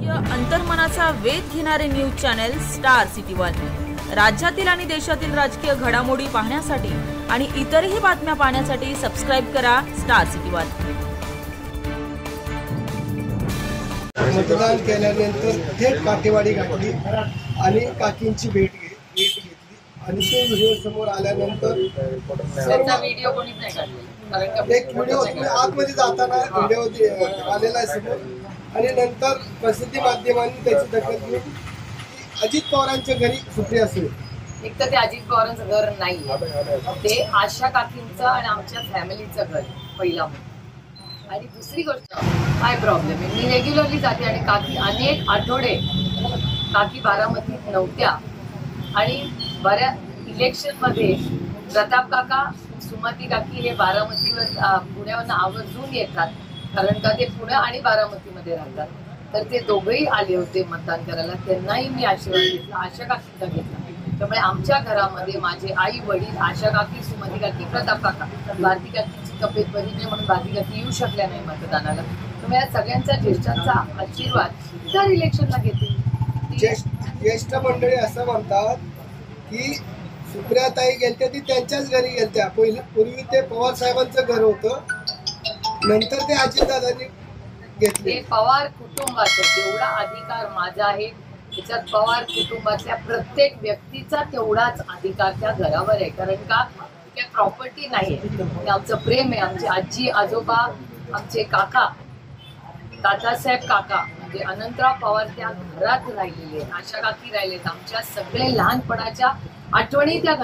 लोकप्रिय अंतर्मनाचा वेध घेणारे news channel star city one. राज्यातील आणि देशातील राजकीय घडामोडी पाहण्यासाठी आणि इतरही बातम्या पाहण्यासाठी सबस्क्राइब करा स्टार सिटी वन। मतदान केल्यानंतर थेट काठेवाडी घातली आणि काकींची भेट घेतली आणि ते व्हिडिओ समोर आल्यानंतर व्हिडिओ कोणीच नाही काढला। एक व्हिडिओ आतमध्ये जाताना व्हिडिओ आलेला आहे समोर आणि नंतर प्रसिद्धी माध्यमांनी त्याची दखल घेऊन अजित पवारांच्या घरी सुप्रिया सुळे, एक तर ते अजित पवारांचं घर नाही, ते आशा काकींचं आणि आमच्या फॅमिलीचं घर पहिला। आणि दुसरी गोष्ट काय प्रॉब्लेम आहे, मी रेग्युलरली जाते आणि काकी अनेक आठवडे काकी बारामतीत नव्हत्या आणि बऱ्या इलेक्शनमध्ये प्रताप काका सुमती काकी हे बारामतीवर पुण्यावरून आवर्जून येतात, कारण का ते पुणे आणि बारामतीमध्ये राहतात। तर ते दोघेही आले होते मतदान करायला, त्यांनाही मी आशीर्वाद घेतला, आशा काकींचा घेतला। त्यामुळे आमच्या घरामध्ये माझे आई वडील, आशा काकी, सुमती काकी, प्रताप काका, भारती काकींची तब्येत बरी नाही म्हणून भारती काकी येऊ शकल्या नाही मतदानाला। त्यामुळे या सगळ्यांचा ज्येष्ठांचा आशीर्वाद दर इलेक्शनला घेते। ज्येष्ठ मंडळी असं म्हणतात की सुप्रियाताई गेलत्या ती त्यांच्याच घरी गेलत्या, पूर्वी ते पवार साहेबांचं घर होतं, नंतर ते अजितदादांनी घेतले। ते पवार कुटुंबाचं जेवढा अधिकार माझा आहे त्याच्यात पवार कुटुंबातल्या प्रत्येक व्यक्तीचा तेवढाच अधिकार त्या घरावर आहे, कारण का त्या प्रॉपर्टी नाही आहे, आमचं प्रेम आहे। आमची आजी आजोबा, आमचे काका, दादासाहेब काका म्हणजे अनंतराव पवार त्या घरात राहिलेले, आशा काकी राहिलेत, आमच्या सगळे लहानपणाच्या आठवणी त्या